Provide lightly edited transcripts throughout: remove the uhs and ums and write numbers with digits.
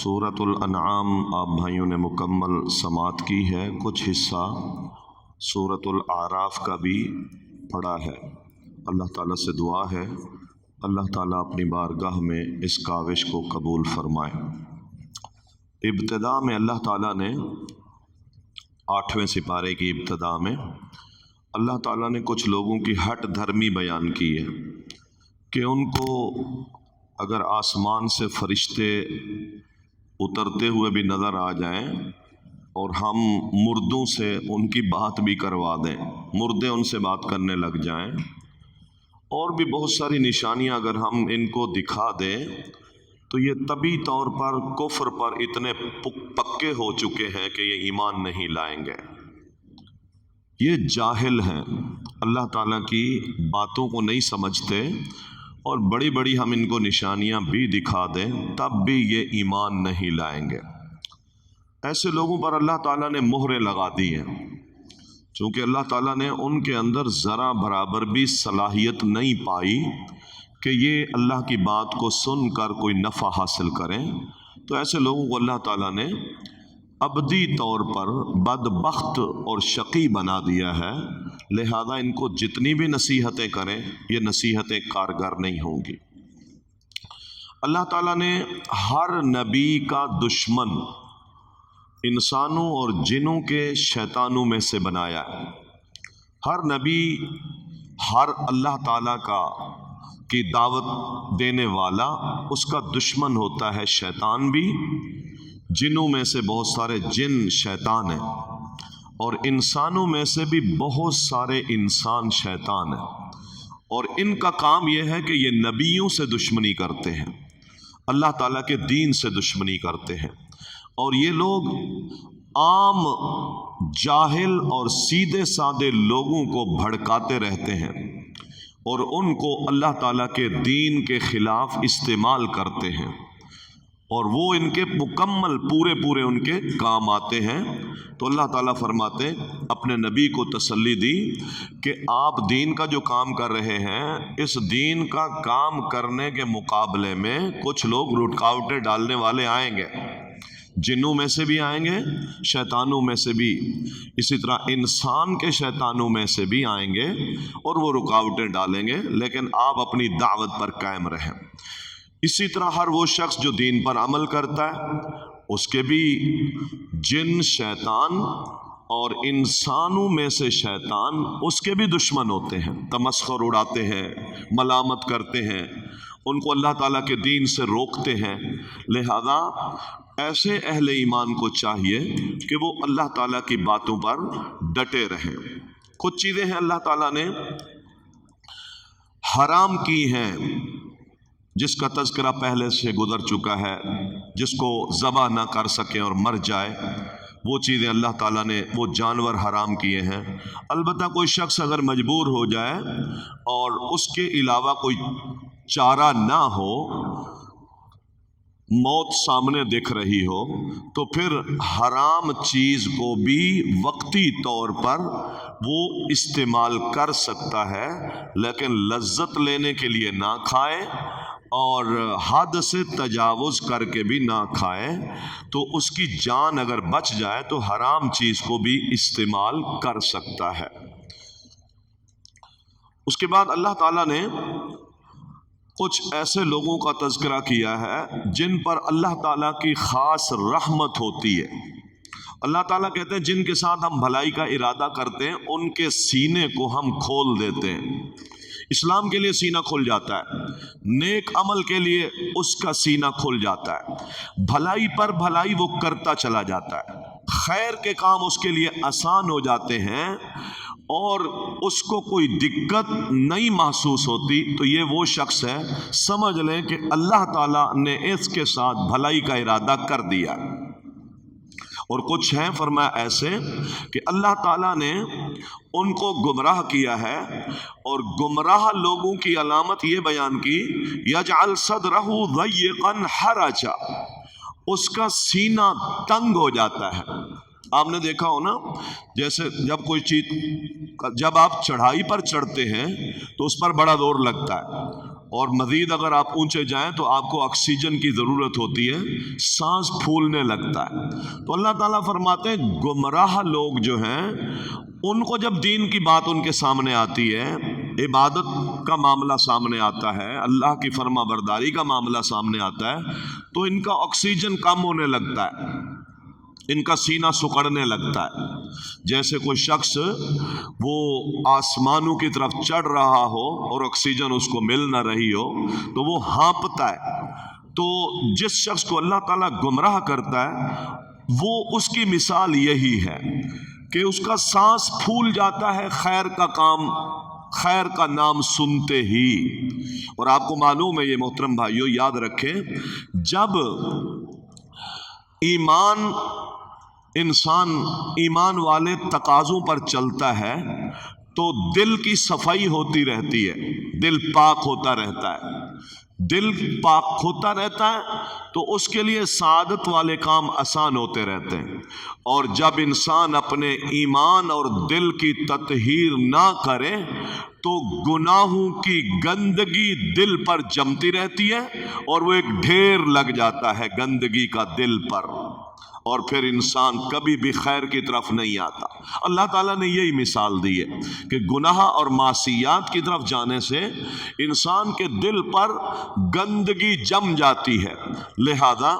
سورۃ الانعام آپ بھائیوں نے مکمل سماعت کی ہے، کچھ حصہ سورۃ الاعراف کا بھی پڑھا ہے۔ اللہ تعالیٰ سے دعا ہے اللہ تعالیٰ اپنی بارگاہ میں اس کاوش کو قبول فرمائے۔ ابتدا میں اللہ تعالیٰ نے 8ویں سپارے کی ابتدا میں اللہ تعالیٰ نے کچھ لوگوں کی ہٹ دھرمی بیان کی ہے کہ ان کو اگر آسمان سے فرشتے اترتے ہوئے بھی نظر آ جائیں اور ہم مردوں سے ان کی بات بھی کروا دیں، مردے ان سے بات کرنے لگ جائیں، اور بھی بہت ساری نشانیاں اگر ہم ان کو دکھا دیں تو یہ طبی طور پر کفر پر اتنے پکے ہو چکے ہیں کہ یہ ایمان نہیں لائیں گے۔ یہ جاہل ہیں، اللہ تعالیٰ کی باتوں کو نہیں سمجھتے، اور بڑی بڑی ہم ان کو نشانیاں بھی دکھا دیں تب بھی یہ ایمان نہیں لائیں گے۔ ایسے لوگوں پر اللہ تعالیٰ نے مہریں لگا دی ہیں، چونکہ اللہ تعالیٰ نے ان کے اندر ذرا برابر بھی صلاحیت نہیں پائی کہ یہ اللہ کی بات کو سن کر کوئی نفع حاصل کریں، تو ایسے لوگوں کو اللہ تعالیٰ نے ابدی طور پر بدبخت اور شقی بنا دیا ہے، لہذا ان کو جتنی بھی نصیحتیں کریں یہ نصیحتیں کارگر نہیں ہوں گی۔ اللہ تعالیٰ نے ہر نبی کا دشمن انسانوں اور جنوں کے شیطانوں میں سے بنایا ہے۔ ہر نبی، ہر اللہ تعالیٰ کی دعوت دینے والا، اس کا دشمن ہوتا ہے شیطان بھی۔ جنوں میں سے بہت سارے جن شیطان ہیں، اور انسانوں میں سے بھی بہت سارے انسان شیطان ہیں، اور ان کا کام یہ ہے کہ یہ نبیوں سے دشمنی کرتے ہیں، اللہ تعالیٰ کے دین سے دشمنی کرتے ہیں، اور یہ لوگ عام جاہل اور سیدھے سادے لوگوں کو بھڑکاتے رہتے ہیں اور ان کو اللہ تعالیٰ کے دین کے خلاف استعمال کرتے ہیں، اور وہ ان کے مکمل پورے ان کے کام آتے ہیں۔ تو اللہ تعالیٰ فرماتے اپنے نبی کو تسلی دی کہ آپ دین کا جو کام کر رہے ہیں، اس دین کا کام کرنے کے مقابلے میں کچھ لوگ رکاوٹیں ڈالنے والے آئیں گے، جنوں میں سے بھی آئیں گے، شیطانوں میں سے بھی، اسی طرح انسان کے شیطانوں میں سے بھی آئیں گے، اور وہ رکاوٹیں ڈالیں گے، لیکن آپ اپنی دعوت پر قائم رہیں۔ اسی طرح ہر وہ شخص جو دین پر عمل کرتا ہے، اس کے بھی جن شیطان اور انسانوں میں سے شیطان اس کے بھی دشمن ہوتے ہیں، تمسخر اڑاتے ہیں، ملامت کرتے ہیں، ان کو اللہ تعالیٰ کے دین سے روکتے ہیں۔ لہذا ایسے اہل ایمان کو چاہیے کہ وہ اللہ تعالیٰ کی باتوں پر ڈٹے رہیں۔ کچھ چیزیں ہیں اللہ تعالیٰ نے حرام کی ہیں، جس کا تذکرہ پہلے سے گزر چکا ہے، جس کو ذبح نہ کر سکیں اور مر جائے، وہ چیزیں اللہ تعالیٰ نے، وہ جانور حرام کیے ہیں۔ البتہ کوئی شخص اگر مجبور ہو جائے اور اس کے علاوہ کوئی چارہ نہ ہو، موت سامنے دکھ رہی ہو، تو پھر حرام چیز کو بھی وقتی طور پر وہ استعمال کر سکتا ہے، لیکن لذت لینے کے لیے نہ کھائے اور حد سے تجاوز کر کے بھی نہ کھائے، تو اس کی جان اگر بچ جائے تو حرام چیز کو بھی استعمال کر سکتا ہے۔ اس کے بعد اللہ تعالیٰ نے کچھ ایسے لوگوں کا تذکرہ کیا ہے جن پر اللہ تعالیٰ کی خاص رحمت ہوتی ہے۔ اللہ تعالیٰ کہتے ہیں جن کے ساتھ ہم بھلائی کا ارادہ کرتے ہیں ان کے سینے کو ہم کھول دیتے ہیں۔ اسلام کے لیے سینہ کھل جاتا ہے، نیک عمل کے لیے اس کا سینہ کھل جاتا ہے، بھلائی پر بھلائی وہ کرتا چلا جاتا ہے، خیر کے کام اس کے لیے آسان ہو جاتے ہیں، اور اس کو کوئی دقت نہیں محسوس ہوتی۔ تو یہ وہ شخص ہے، سمجھ لیں کہ اللہ تعالیٰ نے اس کے ساتھ بھلائی کا ارادہ کر دیا۔ اور کچھ ہیں فرمایا ایسے کہ اللہ تعالیٰ نے ان کو گمراہ کیا ہے، اور گمراہ لوگوں کی علامت یہ بیان کی، یجعل صدرہ ضیقا حرجا، اس کا سینہ تنگ ہو جاتا ہے۔ آپ نے دیکھا ہو نا، جیسے جب آپ چڑھائی پر چڑھتے ہیں تو اس پر بڑا زور لگتا ہے، اور مزید اگر آپ اونچے جائیں تو آپ کو آکسیجن کی ضرورت ہوتی ہے، سانس پھولنے لگتا ہے۔ تو اللہ تعالیٰ فرماتے ہیں گمراہ لوگ جو ہیں ان کو جب دین کی بات ان کے سامنے آتی ہے، عبادت کا معاملہ سامنے آتا ہے، اللہ کی فرما برداری کا معاملہ سامنے آتا ہے، تو ان کا آکسیجن کم ہونے لگتا ہے، ان کا سینہ سکڑنے لگتا ہے۔ جیسے کوئی شخص وہ آسمانوں کی طرف چڑھ رہا ہو اور آکسیجن اس کو مل نہ رہی ہو تو وہ ہانپتا ہے۔ تو جس شخص کو اللہ تعالیٰ گمراہ کرتا ہے وہ اس کی مثال یہی ہے کہ اس کا سانس پھول جاتا ہے خیر کا کام، خیر کا نام سنتے ہی۔ اور آپ کو معلوم ہے یہ محترم بھائیو، یاد رکھیں، جب انسان ایمان والے تقاضوں پر چلتا ہے تو دل کی صفائی ہوتی رہتی ہے، دل پاک ہوتا رہتا ہے۔ دل پاک ہوتا رہتا ہے تو اس کے لیے سعادت والے کام آسان ہوتے رہتے ہیں۔ اور جب انسان اپنے ایمان اور دل کی تطہیر نہ کرے تو گناہوں کی گندگی دل پر جمتی رہتی ہے اور وہ ایک ڈھیر لگ جاتا ہے گندگی کا دل پر، اور پھر انسان کبھی بھی خیر کی طرف نہیں آتا۔ اللہ تعالیٰ نے یہی مثال دی ہے کہ گناہ اور معصیات کی طرف جانے سے انسان کے دل پر گندگی جم جاتی ہے، لہذا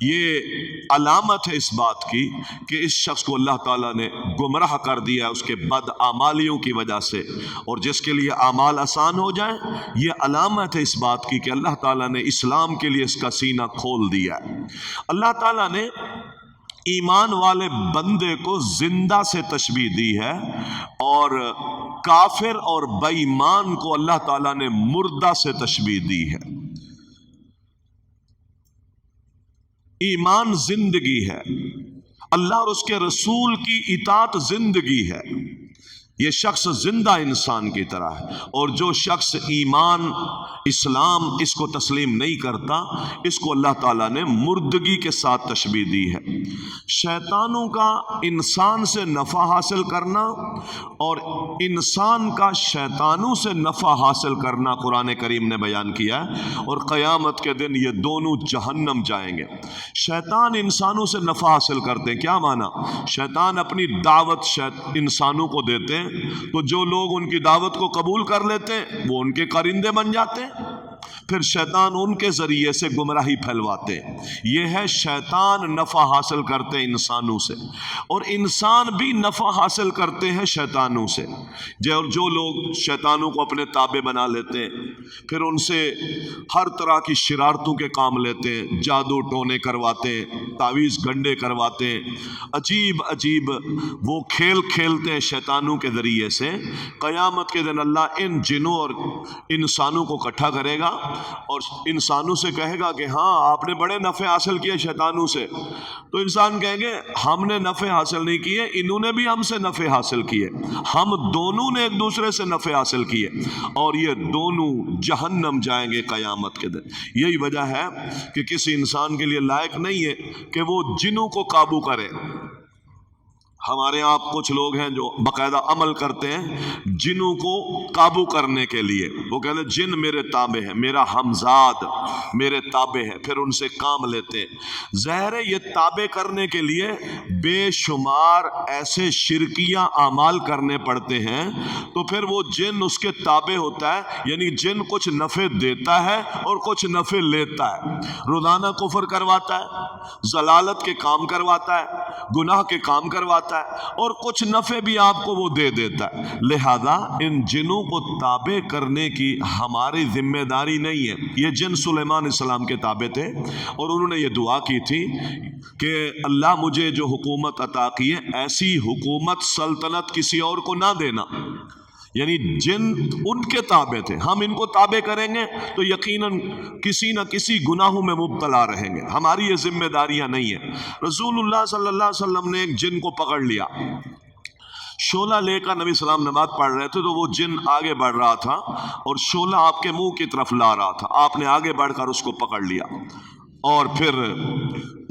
یہ علامت ہے اس بات کی کہ اس شخص کو اللہ تعالیٰ نے گمراہ کر دیا اس کے بد اعمالیوں کی وجہ سے، اور جس کے لیے اعمال آسان ہو جائیں یہ علامت ہے اس بات کی کہ اللہ تعالیٰ نے اسلام کے لیے اس کا سینہ کھول دیا ہے۔ اللہ تعالیٰ نے ایمان والے بندے کو زندہ سے تشبیہ دی ہے اور کافر اور بے ایمان کو اللہ تعالیٰ نے مردہ سے تشبیہ دی ہے۔ ایمان زندگی ہے، اللہ اور اس کے رسول کی اطاعت زندگی ہے، یہ شخص زندہ انسان کی طرح ہے۔ اور جو شخص ایمان اسلام اس کو تسلیم نہیں کرتا اس کو اللہ تعالیٰ نے مردگی کے ساتھ تشبیہ دی ہے۔ شیطانوں کا انسان سے نفع حاصل کرنا اور انسان کا شیطانوں سے نفع حاصل کرنا قرآن کریم نے بیان کیا ہے، اور قیامت کے دن یہ دونوں جہنم جائیں گے۔ شیطان انسانوں سے نفع حاصل کرتے ہیں، کیا معنی؟ شیطان اپنی دعوت انسانوں کو دیتے ہیں تو جو لوگ ان کی دعوت کو قبول کر لیتے ہیں وہ ان کے کرندے بن جاتے ہیں، پھر شیطان ان کے ذریعے سے گمراہی پھیلواتے ہیں۔ یہ ہے شیطان نفع حاصل کرتے ہیں انسانوں سے، اور انسان بھی نفع حاصل کرتے ہیں شیطانوں سے۔ جو لوگ شیطانوں کو اپنے تابع بنا لیتے ہیں پھر ان سے ہر طرح کی شرارتوں کے کام لیتے ہیں، جادو ٹونے کرواتے ہیں، تعویذ گنڈے کرواتے ہیں، عجیب عجیب وہ کھیل کھیلتے ہیں شیطانوں کے ذریعے سے۔ قیامت کے دن اللہ ان جنوں اور انسانوں کو اکٹھا کرے گا اور انسانوں سے کہے گا کہ ہاں آپ نے بڑے نفع حاصل کیے شیطانوں سے، تو انسان کہیں گے ہم نے نفع حاصل نہیں کیے، انہوں نے بھی ہم سے نفع حاصل کیے، ہم دونوں نے ایک دوسرے سے نفع حاصل کیے، اور یہ دونوں جہنم جائیں گے قیامت کے دن۔ یہی وجہ ہے کہ کسی انسان کے لیے لائق نہیں ہے کہ وہ جنوں کو قابو کرے۔ ہمارے یہاں کچھ لوگ ہیں جو باقاعدہ عمل کرتے ہیں جنوں کو قابو کرنے کے لیے، وہ کہتے ہیں جن میرے تابع ہیں، میرا ہمزاد میرے تابع ہے، پھر ان سے کام لیتے ہیں۔ ظاہر ہے یہ تابع کرنے کے لیے بے شمار ایسے شرکیہ اعمال کرنے پڑتے ہیں، تو پھر وہ جن اس کے تابع ہوتا ہے، یعنی جن کچھ نفع دیتا ہے اور کچھ نفع لیتا ہے، روزانہ کفر کرواتا ہے، ضلالت کے کام کرواتا ہے، گناہ کے کام کرواتا ہے، اور کچھ نفع بھی آپ کو وہ دے دیتا ہے۔ لہذا ان جنوں کو تابع کرنے کی ہماری ذمہ داری نہیں ہے۔ یہ جن سلیمان السلام کے تابع تھے اور انہوں نے یہ دعا کی تھی کہ اللہ مجھے جو حکومت عطا کی ہے ایسی حکومت سلطنت کسی اور کو نہ دینا، یعنی جن ان کے تابع تھے، ہم ان کو تابع کریں گے تو یقیناً کسی نہ کسی گناہوں میں مبتلا رہیں گے، ہماری یہ ذمہ داریاں نہیں ہیں۔ رسول اللہ صلی اللہ علیہ وسلم نے ایک جن کو پکڑ لیا، شعلہ لے کر نبی سلام نماز پڑھ رہے تھے تو وہ جن آگے بڑھ رہا تھا اور شعلہ آپ کے منہ کی طرف لا رہا تھا، آپ نے آگے بڑھ کر اس کو پکڑ لیا، اور پھر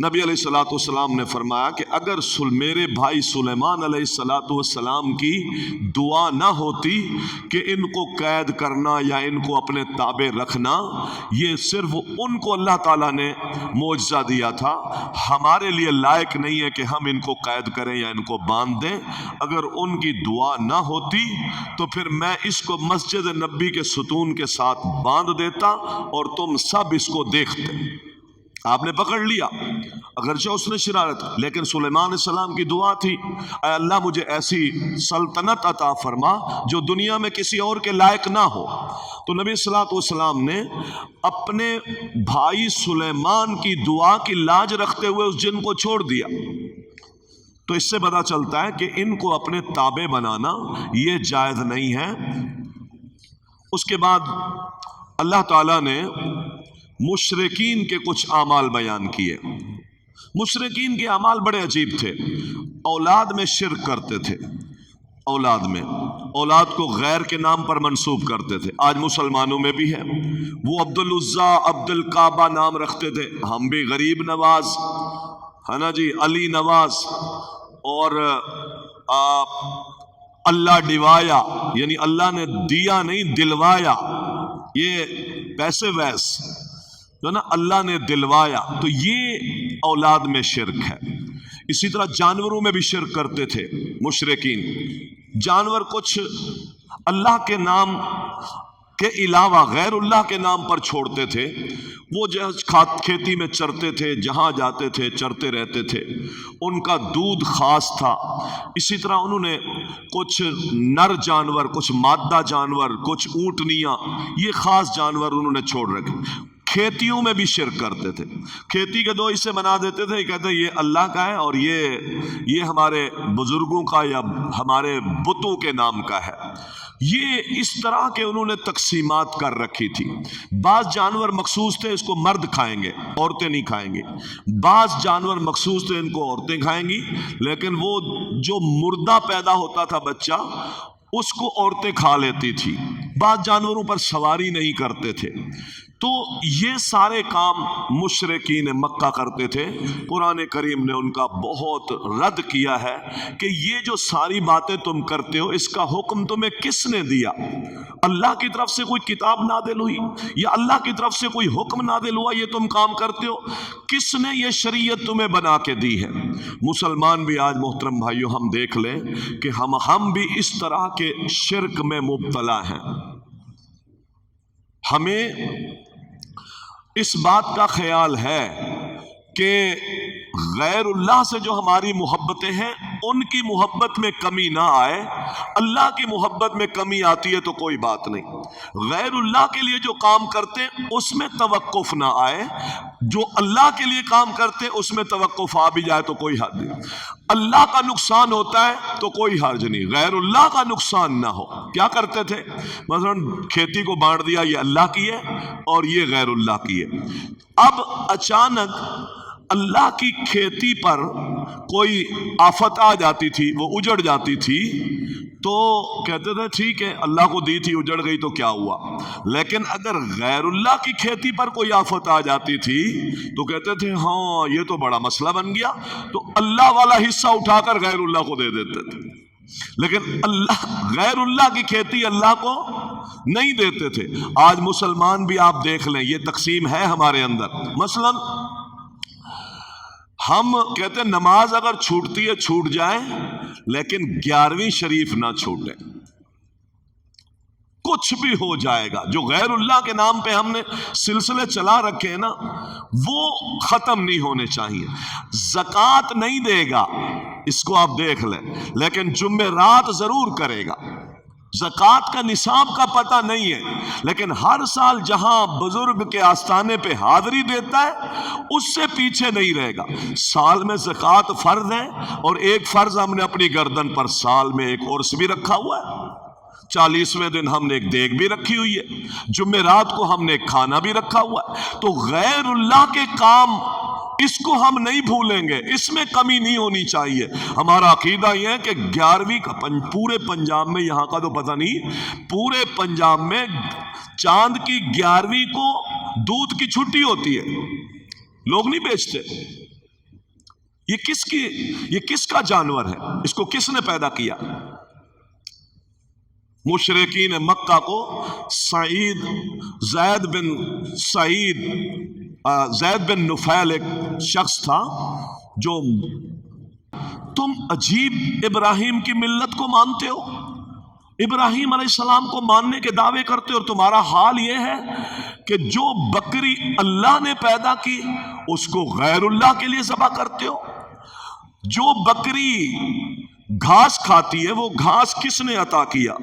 نبی علیہ الصلوۃ والسلام نے فرمایا کہ اگر میرے بھائی سلیمان علیہ الصلوۃ والسلام کی دعا نہ ہوتی کہ ان کو قید کرنا یا ان کو اپنے تابع رکھنا، یہ صرف ان کو اللہ تعالیٰ نے معجزہ دیا تھا، ہمارے لیے لائق نہیں ہے کہ ہم ان کو قید کریں یا ان کو باندھ دیں۔ اگر ان کی دعا نہ ہوتی تو پھر میں اس کو مسجد نبی کے ستون کے ساتھ باندھ دیتا اور تم سب اس کو دیکھتے۔ آپ نے پکڑ لیا، اگرچہ اس نے شرارت، لیکن سلیمان علیہ السلام کی دعا تھی، اے اللہ مجھے ایسی سلطنت عطا فرما جو دنیا میں کسی اور کے لائق نہ ہو۔ تو نبی صلی اللہ علیہ وسلم نے اپنے بھائی سلیمان کی دعا کی لاج رکھتے ہوئے اس جن کو چھوڑ دیا۔ تو اس سے پتہ چلتا ہے کہ ان کو اپنے تابع بنانا یہ جائز نہیں ہے۔ اس کے بعد اللہ تعالیٰ نے مشرکین کے کچھ اعمال بیان کیے۔ مشرکین کے اعمال بڑے عجیب تھے۔ اولاد میں شرک کرتے تھے، اولاد کو غیر کے نام پر منسوب کرتے تھے، آج مسلمانوں میں بھی ہے۔ وہ عبد العزیٰ، عبد الکعبہ نام رکھتے تھے، ہم بھی غریب نواز ہے نا جی، علی نواز، اور اللہ ڈوایا، یعنی اللہ نے دیا نہیں دلوایا، یہ پیسے ویس جو نا اللہ نے دلوایا، تو یہ اولاد میں شرک ہے۔ اسی طرح جانوروں میں بھی شرک کرتے تھے مشرکین، جانور کچھ اللہ کے نام کے علاوہ غیر اللہ کے نام پر چھوڑتے تھے، وہ کھیتی میں چرتے تھے، جہاں جاتے تھے چرتے رہتے تھے، ان کا دودھ خاص تھا۔ اسی طرح انہوں نے کچھ نر جانور، کچھ مادہ جانور، کچھ اونٹنیاں، یہ خاص جانور انہوں نے چھوڑ رکھے۔ کھیتیوں میں بھی شرک کرتے تھے، کھیتی کے دو حصے بنا دیتے تھے، کہتے ہیں یہ اللہ کا ہے اور یہ ہمارے بزرگوں کا یا ہمارے بتوں کے نام کا ہے۔ یہ اس طرح کے انہوں نے تقسیمات کر رکھی تھی۔ بعض جانور مخصوص تھے، اس کو مرد کھائیں گے، عورتیں نہیں کھائیں گے۔ بعض جانور مخصوص تھے، ان کو عورتیں کھائیں گی، لیکن وہ جو مردہ پیدا ہوتا تھا بچہ، اس کو عورتیں کھا لیتی تھی۔ بعض جانوروں پر سواری نہیں کرتے تھے۔ تو یہ سارے کام مشرکین مکہ کرتے تھے۔ قرآن کریم نے ان کا بہت رد کیا ہے کہ یہ جو ساری باتیں تم کرتے ہو، اس کا حکم تمہیں کس نے دیا؟ اللہ کی طرف سے کوئی کتاب نازل ہوئی یا اللہ کی طرف سے کوئی حکم نازل ہوا یہ تم کام کرتے ہو؟ کس نے یہ شریعت تمہیں بنا کے دی ہے؟ مسلمان بھی آج محترم بھائیو ہم دیکھ لیں کہ ہم بھی اس طرح کے شرک میں مبتلا ہیں۔ ہمیں اس بات کا خیال ہے کہ غیر اللہ سے جو ہماری محبتیں ہیں ان کی محبت میں کمی نہ آئے، اللہ کی محبت میں کمی آتی ہے تو کوئی بات نہیں۔ غیر اللہ کے لیے جو کام کرتے اس میں توقف نہ آئے، جو اللہ کے لیے کام کرتے اس میں توقف آ بھی جائے تو کوئی حرج نہیں۔ اللہ کا نقصان ہوتا ہے تو کوئی حرج نہیں، غیر اللہ کا نقصان نہ ہو۔ کیا کرتے تھے؟ مثلا کھیتی کو بانٹ دیا، یہ اللہ کی ہے اور یہ غیر اللہ کی ہے۔ اب اچانک اللہ کی کھیتی پر کوئی آفت آ جاتی تھی، وہ اجڑ جاتی تھی، تو کہتے تھے ٹھیک ہے اللہ کو دی تھی اجڑ گئی تو کیا ہوا۔ لیکن اگر غیر اللہ کی کھیتی پر کوئی آفت آ جاتی تھی تو کہتے تھے ہاں یہ تو بڑا مسئلہ بن گیا، تو اللہ والا حصہ اٹھا کر غیر اللہ کو دے دیتے تھے۔ لیکن اللہ غیر اللہ کی کھیتی اللہ کو نہیں دیتے تھے۔ آج مسلمان بھی آپ دیکھ لیں یہ تقسیم ہے ہمارے اندر۔ مثلا ہم کہتے ہیں نماز اگر چھوٹتی ہے چھوٹ جائے، لیکن 11ویں شریف نہ چھوٹے، کچھ بھی ہو جائے گا۔ جو غیر اللہ کے نام پہ ہم نے سلسلے چلا رکھے ہیں نا، وہ ختم نہیں ہونے چاہیے۔ زکوٰۃ نہیں دے گا، اس کو آپ دیکھ لیں، لیکن جمعرات ضرور کرے گا۔ زکوٰۃ کا نصاب کا پتہ نہیں ہے، لیکن ہر سال جہاں بزرگ کے آستانے پہ حاضری دیتا ہے اس سے پیچھے نہیں رہے گا۔ سال میں زکوٰۃ فرض ہے، اور ایک فرض ہم نے اپنی گردن پر سال میں ایک عرس بھی رکھا ہوا ہے، 40ویں دن ہم نے ایک دیگ بھی رکھی ہوئی ہے، جمعرات کو ہم نے ایک کھانا بھی رکھا ہوا ہے۔ تو غیر اللہ کے کام اس کو ہم نہیں بھولیں گے، اس میں کمی نہیں ہونی چاہیے۔ ہمارا عقیدہ یہ ہے کہ 11ویں کا پورے پنجاب میں، یہاں کا تو پتہ نہیں، پورے پنجاب میں چاند کی 11ویں کو دودھ کی چھٹی ہوتی ہے۔ لوگ نہیں بیچتے. یہ کس کا جانور ہے؟ اس کو کس نے پیدا کیا؟ مشرکین مکہ کو زید بن نفیل ایک شخص تھا جو، تم عجیب ابراہیم کی ملت کو مانتے ہو، ابراہیم علیہ السلام کو ماننے کے دعوے کرتے ہو، اور تمہارا حال یہ ہے کہ جو بکری اللہ نے پیدا کی اس کو غیر اللہ کے لیے ذبح کرتے ہو. جو بکری گھاس کھاتی ہے وہ گھاس کس نے عطا کیا؟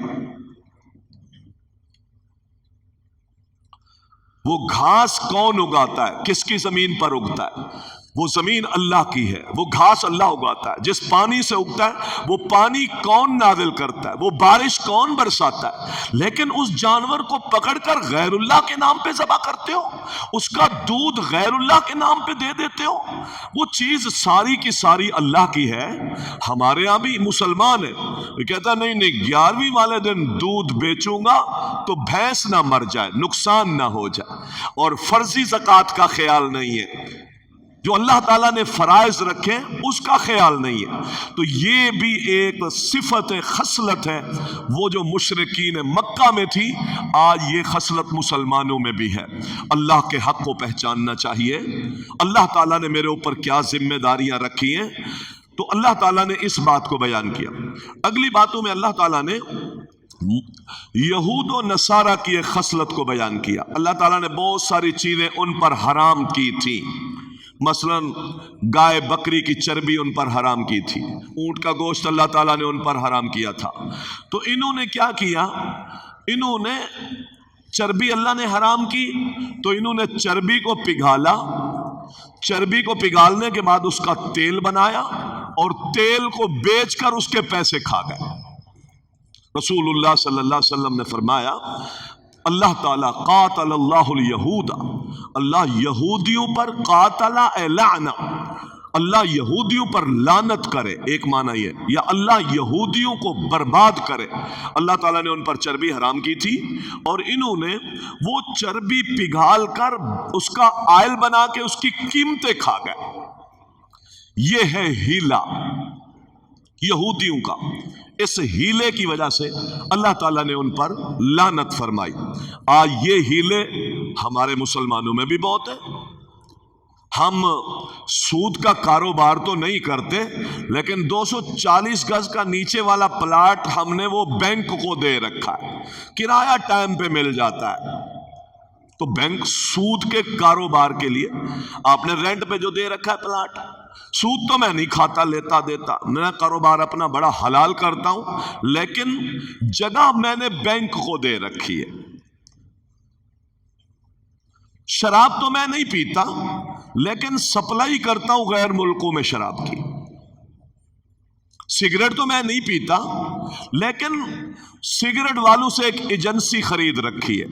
وہ گھاس کون اگاتا ہے؟ کس کی زمین پر اگتا ہے؟ وہ زمین اللہ کی ہے. وہ گھاس اللہ اگاتا ہے. جس پانی سے اگتا ہے وہ پانی کون نازل کرتا ہے؟ وہ بارش کون برساتا ہے؟ لیکن اس جانور کو پکڑ کر غیر اللہ کے نام پہ ذبح کرتے ہو، اس کا دودھ غیر اللہ کے نام پہ دے دیتے ہو. وہ چیز ساری کی ساری اللہ کی ہے. ہمارے یہاں بھی مسلمان ہے، وہ کہتا نہیں 11ویں والے دن دودھ بیچوں گا تو بھینس نہ مر جائے، نقصان نہ ہو جائے، اور فرضی زکوٰۃ کا خیال نہیں ہے، جو اللہ تعالیٰ نے فرائض رکھے اس کا خیال نہیں ہے. تو یہ بھی ایک صفت خصلت ہے وہ جو مشرکین مکہ میں تھی، آج یہ خصلت مسلمانوں میں بھی ہے. اللہ کے حق کو پہچاننا چاہیے. اللہ تعالیٰ نے میرے اوپر کیا ذمہ داریاں رکھی ہیں، تو اللہ تعالیٰ نے اس بات کو بیان کیا. اگلی باتوں میں اللہ تعالیٰ نے یہود و نصارہ کی ایک خصلت کو بیان کیا. اللہ تعالیٰ نے بہت ساری چیزیں ان پر حرام کی تھی. مثلا گائے بکری کی چربی ان پر حرام کی تھی، اونٹ کا گوشت اللہ تعالیٰ نے ان پر حرام کیا تھا. تو انہوں نے کیا کیا؟ انہوں نے چربی اللہ نے حرام کی تو انہوں نے چربی کو پگھالا. چربی کو پگھالنے کے بعد اس کا تیل بنایا اور تیل کو بیچ کر اس کے پیسے کھا گئے. رسول اللہ صلی اللہ علیہ وسلم نے فرمایا اللہ تعالیٰ قاتل اللہ الیہود، اللہ یہودیوں پر، قاتل اے لعنا، اللہ یہودیوں پر لعنت کرے، ایک معنی یہ، یا اللہ یہودیوں کو برباد کرے. اللہ تعالیٰ نے ان پر چربی حرام کی تھی اور انہوں نے وہ چربی پگھال کر اس کا آئل بنا کے اس کی قیمتیں کھا گئے. یہ ہے ہیلا یہودیوں کا. اس ہیلے کی وجہ سے اللہ تعالیٰ نے ان پر لعنت فرمائی. آج یہ ہیلے ہمارے مسلمانوں میں بھی بہت ہیں. ہم سود کا کاروبار تو نہیں کرتے، لیکن 240 گز کا نیچے والا پلاٹ ہم نے وہ بینک کو دے رکھا ہے، کرایہ ٹائم پہ مل جاتا ہے. تو بینک سود کے کاروبار کے لیے آپ نے رینٹ پہ جو دے رکھا ہے پلاٹ، سود تو میں نہیں کھاتا، لیتا دیتا، میں کاروبار اپنا بڑا حلال کرتا ہوں، لیکن جگہ میں نے بینک کو دے رکھی ہے. شراب تو میں نہیں پیتا، لیکن سپلائی کرتا ہوں غیر ملکوں میں شراب کی. سگریٹ تو میں نہیں پیتا، لیکن سگریٹ والوں سے ایک ایجنسی خرید رکھی ہے.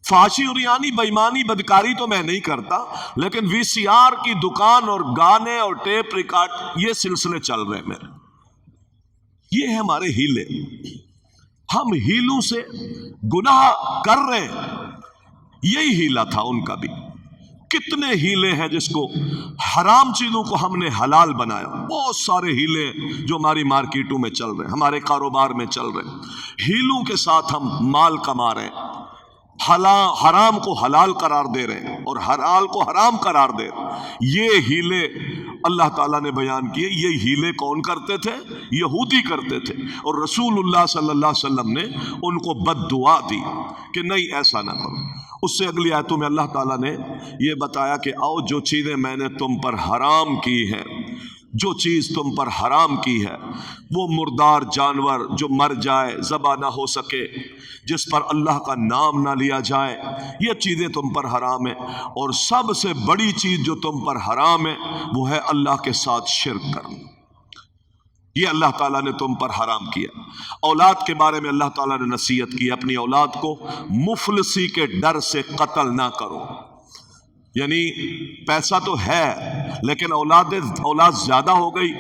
فحاشی اریانی بےایمانی بدکاری تو میں نہیں کرتا، لیکن وی سی آر کی دکان اور گانے اور ٹیپ ریکارڈ، یہ سلسلے چل رہے ہیں میرے. یہ ہے ہمارے ہیلے. ہم ہیلوں سے گناہ کر رہے ہیں. یہی ہیلا تھا ان کا بھی. کتنے ہیلے ہیں جس کو حرام چیزوں کو ہم نے حلال بنایا. بہت سارے ہیلے جو ہماری مارکیٹوں میں چل رہے ہیں، ہمارے کاروبار میں چل رہے ہیں. ہیلوں کے ساتھ ہم مال کما رہے ہیں، حرام کو حلال قرار دے رہے ہیں اور حلال کو حرام قرار دے رہے ہیں. یہ ہیلے اللہ تعالیٰ نے بیان کیے. یہ ہیلے کون کرتے تھے؟ یہودی کرتے تھے. اور رسول اللہ صلی اللہ علیہ وسلم نے ان کو بد دعا دی کہ نہیں ایسا نہ کرو. اس سے اگلی آیتوں میں اللہ تعالیٰ نے یہ بتایا کہ آؤ جو چیزیں میں نے تم پر حرام کی ہیں، جو چیز تم پر حرام کی ہے، وہ مردار جانور جو مر جائے، ذبح نہ ہو سکے، جس پر اللہ کا نام نہ لیا جائے، یہ چیزیں تم پر حرام ہیں. اور سب سے بڑی چیز جو تم پر حرام ہے وہ ہے اللہ کے ساتھ شرک کرنا. یہ اللہ تعالیٰ نے تم پر حرام کیا. اولاد کے بارے میں اللہ تعالیٰ نے نصیحت کی، اپنی اولاد کو مفلسی کے ڈر سے قتل نہ کرو. یعنی پیسہ تو ہے لیکن اولاد زیادہ ہو گئی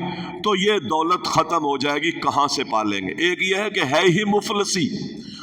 تو یہ دولت ختم ہو جائے گی، کہاں سے پالیں گے. ایک یہ ہے کہ ہے ہی مفلسی،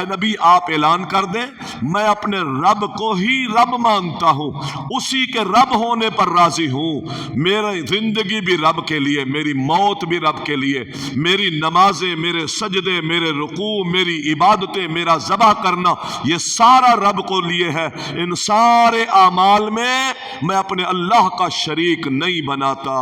اے نبی آپ اعلان کر دیں میں اپنے رب کو ہی رب مانتا ہوں، اسی کے رب ہونے پر راضی ہوں، میری زندگی بھی رب کے لیے، میری موت بھی رب کے لیے، میری نمازیں، میرے سجدے، میرے رکوع، میری عبادتیں، میرا ذبح کرنا، یہ سارا رب کو لیے ہے۔ ان سارے اعمال میں اپنے اللہ کا شریک نہیں بناتا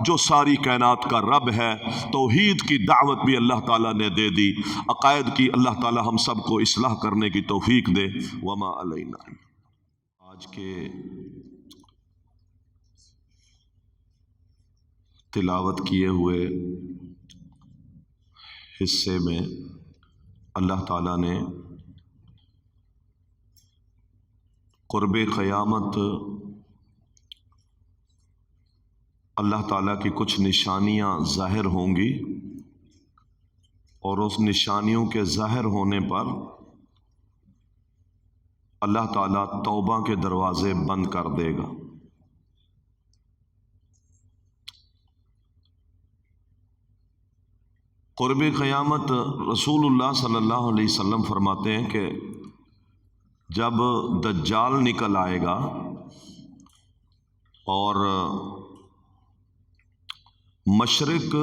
جو ساری کائنات کا رب ہے۔ توحید کی دعوت بھی اللہ تعالیٰ نے دے دی، عقائد کی اللہ تعالیٰ ہم سب کو اصلاح کرنے کی توفیق دے۔ وما علینا۔ آج کے تلاوت کیے ہوئے حصے میں اللہ تعالیٰ نے قرب قیامت اللہ تعالیٰ کی کچھ نشانیاں ظاہر ہوں گی، اور اس نشانیوں کے ظاہر ہونے پر اللہ تعالیٰ توبہ کے دروازے بند کر دے گا۔ قرب قیامت رسول اللہ صلی اللہ علیہ وسلم فرماتے ہیں کہ جب دجال نکل آئے گا اور مشرق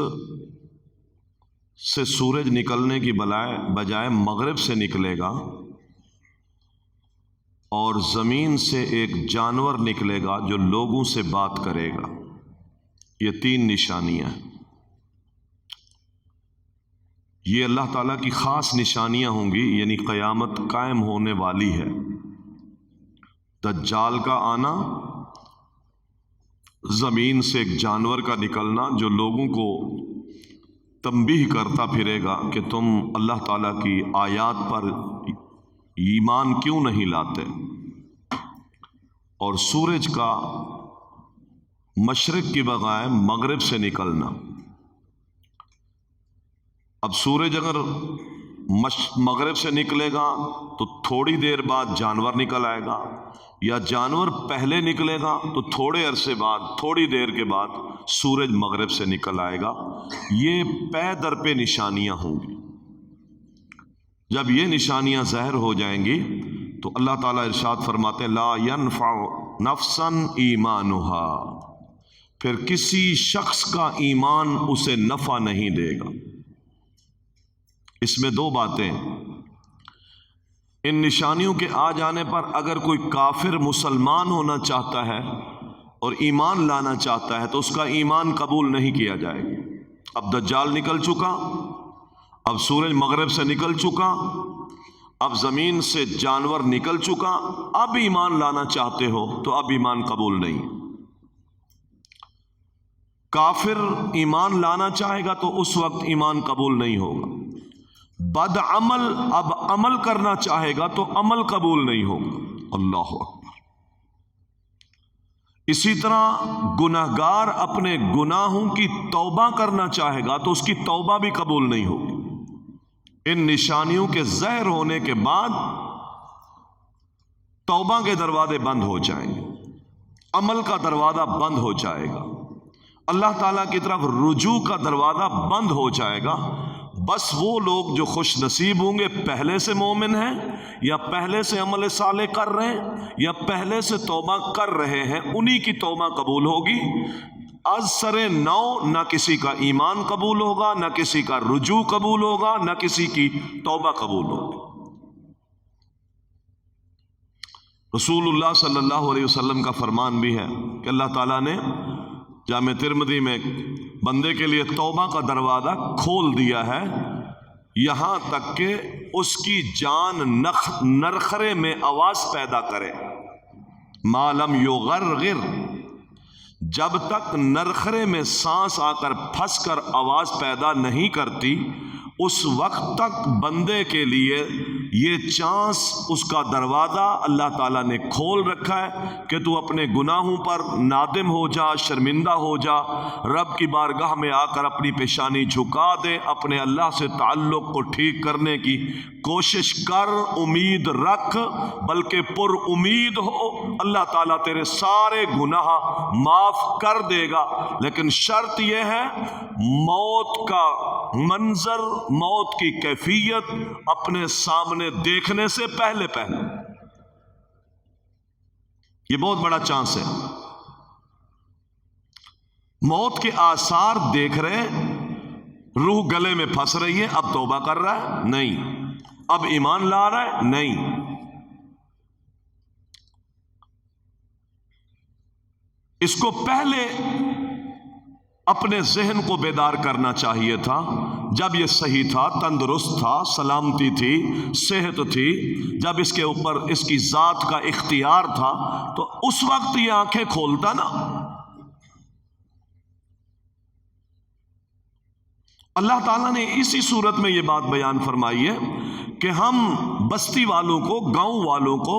سے سورج نکلنے کی بجائے مغرب سے نکلے گا، اور زمین سے ایک جانور نکلے گا جو لوگوں سے بات کرے گا۔ یہ 3 نشانیاں ہیں، یہ اللہ تعالیٰ کی خاص نشانیاں ہوں گی، یعنی قیامت قائم ہونے والی ہے۔ دجال کا آنا، زمین سے ایک جانور کا نکلنا جو لوگوں کو تنبیہ کرتا پھرے گا کہ تم اللہ تعالیٰ کی آیات پر ایمان کیوں نہیں لاتے، اور سورج کا مشرق کی بجائے مغرب سے نکلنا۔ اب سورج اگر مغرب سے نکلے گا تو تھوڑی دیر بعد جانور نکل آئے گا، یا جانور پہلے نکلے گا تو تھوڑے عرصے بعد، تھوڑی دیر کے بعد سورج مغرب سے نکل آئے گا۔ یہ پے در پہ نشانیاں ہوں گی۔ جب یہ نشانیاں ظاہر ہو جائیں گی تو اللہ تعالیٰ ارشاد فرماتے ہیں لا ينفع نفسا ایمانھا، پھر کسی شخص کا ایمان اسے نفع نہیں دے گا۔ اس میں 2 باتیں، ان نشانیوں کے آ جانے پر اگر کوئی کافر مسلمان ہونا چاہتا ہے اور ایمان لانا چاہتا ہے تو اس کا ایمان قبول نہیں کیا جائے گا۔ اب دجال نکل چکا، اب سورج مغرب سے نکل چکا، اب زمین سے جانور نکل چکا، اب ایمان لانا چاہتے ہو تو اب ایمان قبول نہیں۔ کافر ایمان لانا چاہے گا تو اس وقت ایمان قبول نہیں ہوگا۔ بد عمل اب عمل کرنا چاہے گا تو عمل قبول نہیں ہوگا۔ اللہ اکبر۔ اسی طرح گناہگار اپنے گناہوں کی توبہ کرنا چاہے گا تو اس کی توبہ بھی قبول نہیں ہوگی۔ ان نشانیوں کے ظاہر ہونے کے بعد توبہ کے دروازے بند ہو جائیں گے، عمل کا دروازہ بند ہو جائے گا، اللہ تعالیٰ کی طرف رجوع کا دروازہ بند ہو جائے گا۔ بس وہ لوگ جو خوش نصیب ہوں گے، پہلے سے مومن ہیں یا پہلے سے عمل صالح کر رہے ہیں یا پہلے سے توبہ کر رہے ہیں، انہی کی توبہ قبول ہوگی۔ از سر نو نہ کسی کا ایمان قبول ہوگا، نہ کسی کا رجوع قبول ہوگا، نہ کسی کی توبہ قبول ہوگی۔ رسول اللہ صلی اللہ علیہ وسلم کا فرمان بھی ہے کہ اللہ تعالیٰ نے جامع ترمذی میں بندے کے لیے توبہ کا دروازہ کھول دیا ہے، یہاں تک کہ اس کی جان نرخرے میں آواز پیدا کرے، ما لم یغرغر، جب تک نرخرے میں سانس آ کر پھنس کر آواز پیدا نہیں کرتی اس وقت تک بندے کے لیے یہ چانس، اس کا دروازہ اللہ تعالیٰ نے کھول رکھا ہے کہ تو اپنے گناہوں پر نادم ہو جا، شرمندہ ہو جا، رب کی بارگاہ میں آ کر اپنی پیشانی جھکا دے، اپنے اللہ سے تعلق کو ٹھیک کرنے کی کوشش کر، امید رکھ، بلکہ پر امید ہو، اللہ تعالیٰ تیرے سارے گناہ معاف کر دے گا۔ لیکن شرط یہ ہے موت کا منظر، موت کی کیفیت اپنے سامنے دیکھنے سے پہلے یہ بہت بڑا چانس ہے۔ موت کے آثار دیکھ رہے، روح گلے میں پھنس رہی ہے، اب توبہ کر رہا ہے؟ نہیں۔ اب ایمان لا رہا ہے؟ نہیں۔ اس کو پہلے اپنے ذہن کو بیدار کرنا چاہیے تھا، جب یہ صحیح تھا، تندرست تھا، سلامتی تھی، صحت تھی، جب اس کے اوپر اس کی ذات کا اختیار تھا، تو اس وقت یہ آنکھیں کھولتا نا۔ اللہ تعالیٰ نے اسی صورت میں یہ بات بیان فرمائی ہے کہ ہم بستی والوں کو، گاؤں والوں کو،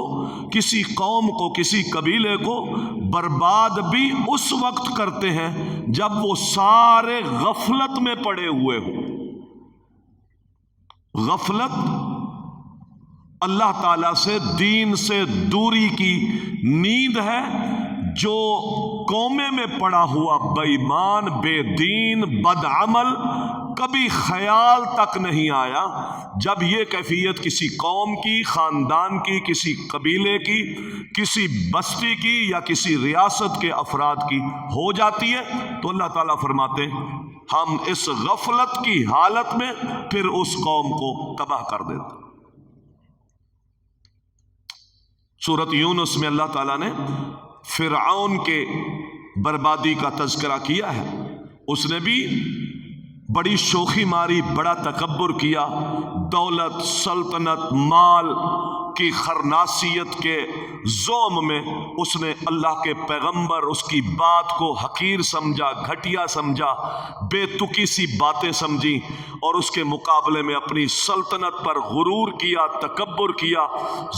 کسی قوم کو، کسی قبیلے کو برباد بھی اس وقت کرتے ہیں جب وہ سارے غفلت میں پڑے ہوئے ہوں۔ غفلت اللہ تعالیٰ سے، دین سے دوری کی نیند ہے۔ جو قومے میں پڑا ہوا بے ایمان، بے دین، بدعمل، کبھی خیال تک نہیں آیا جب یہ کیفیت کسی قوم کی، خاندان کی، کسی قبیلے کی، کسی بستی کی یا کسی ریاست کے افراد کی ہو جاتی ہے، تو اللہ تعالیٰ فرماتے ہیں ہم اس غفلت کی حالت میں پھر اس قوم کو تباہ کر دیتے۔ سورۃ یونس میں اللہ تعالیٰ نے فرعون کے بربادی کا تذکرہ کیا ہے۔ اس نے بھی بڑی شوخی ماری، بڑا تکبر کیا، دولت، سلطنت، مال کی خرناسیت کے زوم میں اس نے اللہ کے پیغمبر، اس کی بات کو حقیر سمجھا، گھٹیا سمجھا، بے تکی سی باتیں سمجھی، اور اس کے مقابلے میں اپنی سلطنت پر غرور کیا، تکبر کیا،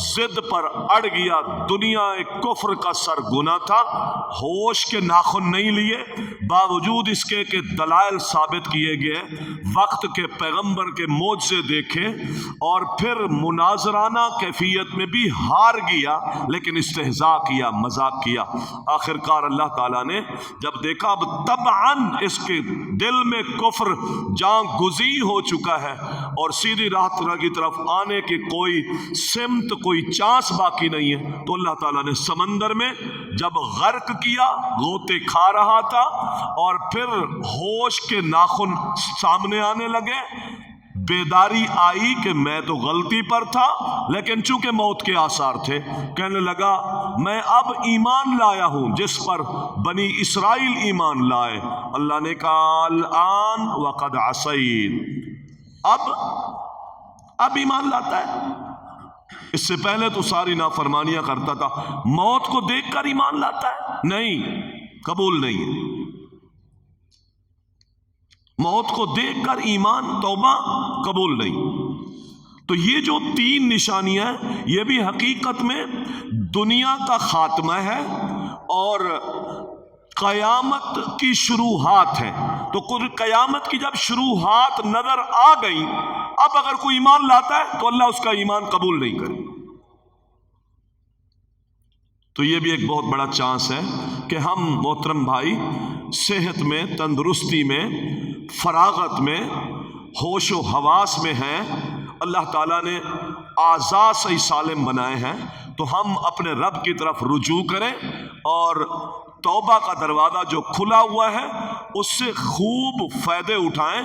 ضد پر اڑ گیا۔ دنیا ایک کفر کا سرگنا تھا، ہوش کے ناخن نہیں لیے، باوجود اس کے کہ دلائل ثابت کیے گئے، وقت کے پیغمبر کے معجزے دیکھے، اور پھر مناظرانہ کیفیت میں بھی ہار گیا، لیکن استہزاء کیا، مذاق کیا۔ آخر کار اللہ تعالیٰ نے جب دیکھا اب طبعاً اس کے دل میں کفر جان گزی ہو چکا ہے اور سیدھی راہ کی طرف آنے کی کوئی سمت، کوئی چانس باقی نہیں ہے، تو اللہ تعالیٰ نے سمندر میں جب غرق کیا، غوطے کھا رہا تھا، اور پھر ہوش کے ناخن سامنے آنے لگے، بیداری آئی کہ میں تو غلطی پر تھا، لیکن چونکہ موت کے آثار تھے، کہنے لگا میں اب ایمان لایا ہوں جس پر بنی اسرائیل ایمان لائے۔ اللہ نے کہا الآن وقد عصیت، اب ایمان لاتا ہے۔ اس سے پہلے تو ساری نافرمانیاں کرتا تھا، موت کو دیکھ کر ایمان لاتا ہے؟ نہیں، قبول نہیں ہے۔ موت کو دیکھ کر ایمان، توبہ قبول نہیں۔ تو یہ جو تین نشانیاں ہیں، یہ بھی حقیقت میں دنیا کا خاتمہ ہے اور قیامت کی شروحات ہے۔ تو قیامت کی جب شروحات نظر آ گئی، اب اگر کوئی ایمان لاتا ہے تو اللہ اس کا ایمان قبول نہیں کرے۔ تو یہ بھی ایک بہت بڑا چانس ہے کہ ہم محترم بھائی صحت میں، تندرستی میں، فراغت میں، ہوش و حواس میں ہیں، اللہ تعالیٰ نے اعضاء صحیح سالم بنائے ہیں، تو ہم اپنے رب کی طرف رجوع کریں اور توبہ کا دروازہ جو کھلا ہوا ہے اس سے خوب فائدے اٹھائیں۔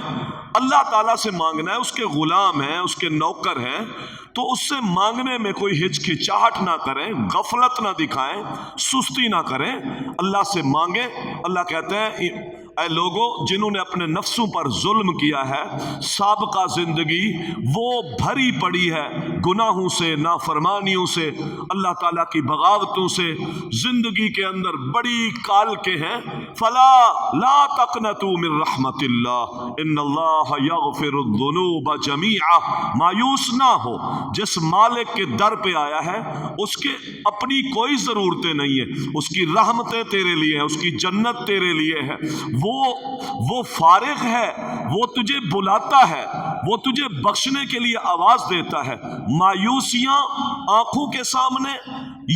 اللہ تعالیٰ سے مانگنا ہے، اس کے غلام ہیں، اس کے نوکر ہیں، تو اس سے مانگنے میں کوئی ہچکچاہٹ نہ کریں، غفلت نہ دکھائیں، سستی نہ کریں، اللہ سے مانگیں۔ اللہ کہتے ہیں اے لوگوں جنہوں نے اپنے نفسوں پر ظلم کیا ہے، سابقہ زندگی وہ بھری پڑی ہے گناہوں سے، نافرمانیوں سے، اللہ تعالیٰ کی بغاوتوں سے، زندگی کے اندر بڑی کال کے ہیں، فلا لا تقنطوا من رحمت اللہ ان اللہ یغفر الذنوب جمیعا۔ مایوس نہ ہو، جس مالک کے در پہ آیا ہے اس کے اپنی کوئی ضرورتیں نہیں ہیں، اس کی رحمتیں تیرے لیے ہیں، اس کی جنت تیرے لیے ہے، وہ فارغ ہے، وہ تجھے بلاتا ہے، وہ تجھے بخشنے کے لیے آواز دیتا ہے۔ مایوسیاں آنکھوں کے سامنے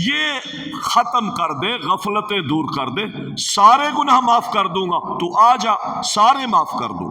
یہ ختم کر دے، غفلتیں دور کر دے، سارے گناہ معاف کر دوں گا، تو آ جا، سارے معاف کر دوں۔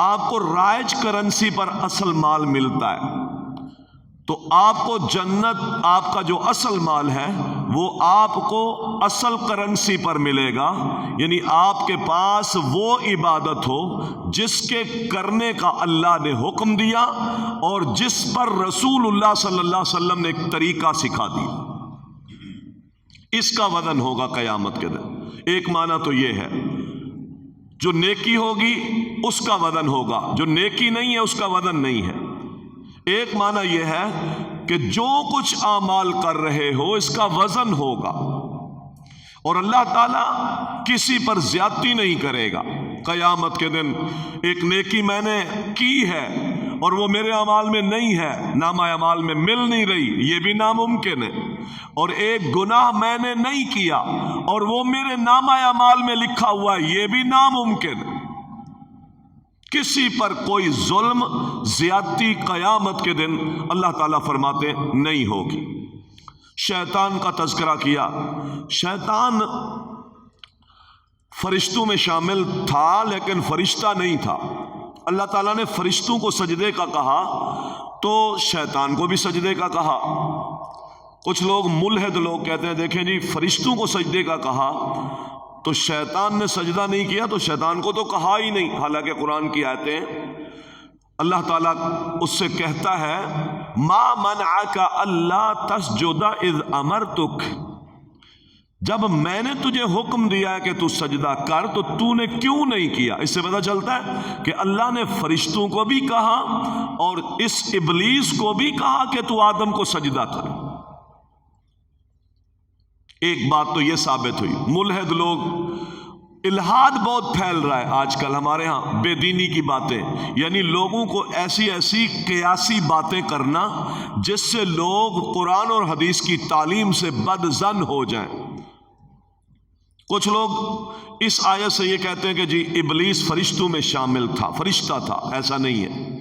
آپ کو رائج کرنسی پر اصل مال ملتا ہے، تو آپ کو جنت، آپ کا جو اصل مال ہے وہ آپ کو اصل کرنسی پر ملے گا، یعنی آپ کے پاس وہ عبادت ہو جس کے کرنے کا اللہ نے حکم دیا اور جس پر رسول اللہ صلی اللہ علیہ وسلم نے ایک طریقہ سکھا دیا، اس کا وزن ہوگا قیامت کے دن۔ ایک معنی تو یہ ہے، جو نیکی ہوگی اس کا وزن ہوگا، جو نیکی نہیں ہے اس کا وزن نہیں ہے۔ ایک معنی یہ ہے کہ جو کچھ اعمال کر رہے ہو اس کا وزن ہوگا، اور اللہ تعالیٰ کسی پر زیادتی نہیں کرے گا قیامت کے دن۔ ایک نیکی میں نے کی ہے اور وہ میرے اعمال میں نہیں ہے، نامہ اعمال میں مل نہیں رہی، یہ بھی ناممکن ہے، اور ایک گناہ میں نے نہیں کیا اور وہ میرے نامہ اعمال میں لکھا ہوا ہے، یہ بھی ناممکن ہے۔ کسی پر کوئی ظلم، زیادتی قیامت کے دن اللہ تعالیٰ فرماتے نہیں ہوگی۔ شیطان کا تذکرہ کیا، شیطان فرشتوں میں شامل تھا لیکن فرشتہ نہیں تھا۔ اللہ تعالیٰ نے فرشتوں کو سجدے کا کہا تو شیطان کو بھی سجدے کا کہا۔ کچھ لوگ ملحد لوگ کہتے ہیں دیکھیں جی فرشتوں کو سجدے کا کہا تو شیطان نے سجدہ نہیں کیا تو شیطان کو تو کہا ہی نہیں، حالانکہ قرآن کی آیتیں اللہ تعالیٰ اس سے کہتا ہے ما منعک الا تسجد اذ امرتک، جب میں نے تجھے حکم دیا ہے کہ تو سجدہ کر تو تو نے کیوں نہیں کیا؟ اس سے پتہ چلتا ہے کہ اللہ نے فرشتوں کو بھی کہا اور اس ابلیس کو بھی کہا کہ تو آدم کو سجدہ کر۔ ایک بات تو یہ ثابت ہوئی، ملحد لوگ، الہاد بہت پھیل رہا ہے آج کل ہمارے ہاں، بے دینی کی باتیں، یعنی لوگوں کو ایسی ایسی قیاسی باتیں کرنا جس سے لوگ قرآن اور حدیث کی تعلیم سے بدظن ہو جائیں۔ کچھ لوگ اس آیت سے یہ کہتے ہیں کہ جی ابلیس فرشتوں میں شامل تھا، فرشتہ تھا، ایسا نہیں ہے۔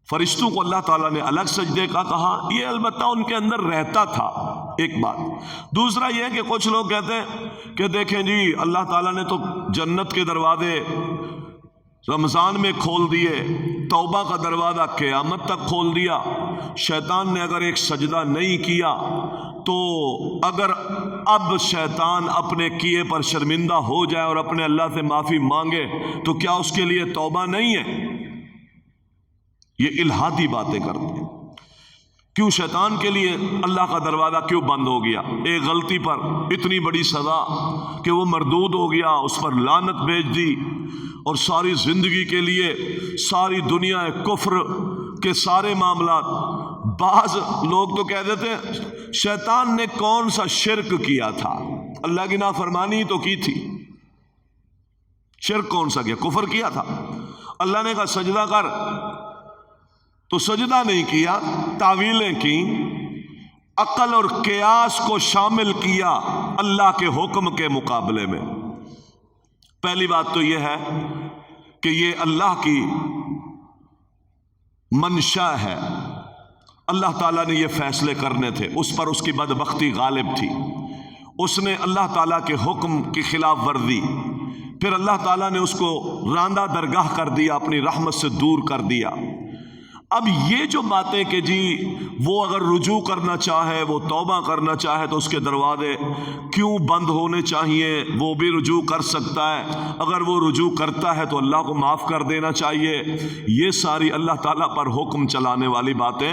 فرشتوں کو اللہ تعالیٰ نے الگ سجدے کا کہا، یہ البتہ ان کے اندر رہتا تھا، ایک بات۔ دوسرا یہ کہ کچھ لوگ کہتے ہیں کہ دیکھیں جی اللہ تعالیٰ نے تو جنت کے دروازے رمضان میں کھول دیے، توبہ کا دروازہ قیامت تک کھول دیا، شیطان نے اگر ایک سجدہ نہیں کیا تو اگر اب شیطان اپنے کیے پر شرمندہ ہو جائے اور اپنے اللہ سے معافی مانگے تو کیا اس کے لیے توبہ نہیں ہے؟ یہ الہادی باتیں کرتے ہیں۔ کیوں شیطان کے لیے اللہ کا دروازہ کیوں بند ہو گیا؟ ایک غلطی پر اتنی بڑی سزا کہ وہ مردود ہو گیا، اس پر لعنت بھیج دی اور ساری زندگی کے لیے ساری دنیا کفر کے سارے معاملات۔ بعض لوگ تو کہہ دیتے ہیں شیطان نے کون سا شرک کیا تھا؟ اللہ کی نافرمانی تو کی تھی، شرک کون سا کیا؟ کفر کیا تھا۔ اللہ نے کہا سجدہ کر تو سجدہ نہیں کیا، تعویلیں کی، عقل اور قیاس کو شامل کیا اللہ کے حکم کے مقابلے میں۔ پہلی بات تو یہ ہے کہ یہ اللہ کی منشا ہے، اللہ تعالیٰ نے یہ فیصلے کرنے تھے، اس پر اس کی بدبختی غالب تھی، اس نے اللہ تعالیٰ کے حکم کی خلاف ورزی، پھر اللہ تعالیٰ نے اس کو راندہ درگاہ کر دیا، اپنی رحمت سے دور کر دیا۔ اب یہ جو باتیں کہ جی وہ اگر رجوع کرنا چاہے، وہ توبہ کرنا چاہے تو اس کے دروازے کیوں بند ہونے چاہیے؟ وہ بھی رجوع کر سکتا ہے، اگر وہ رجوع کرتا ہے تو اللہ کو معاف کر دینا چاہیے۔ یہ ساری اللہ تعالیٰ پر حکم چلانے والی باتیں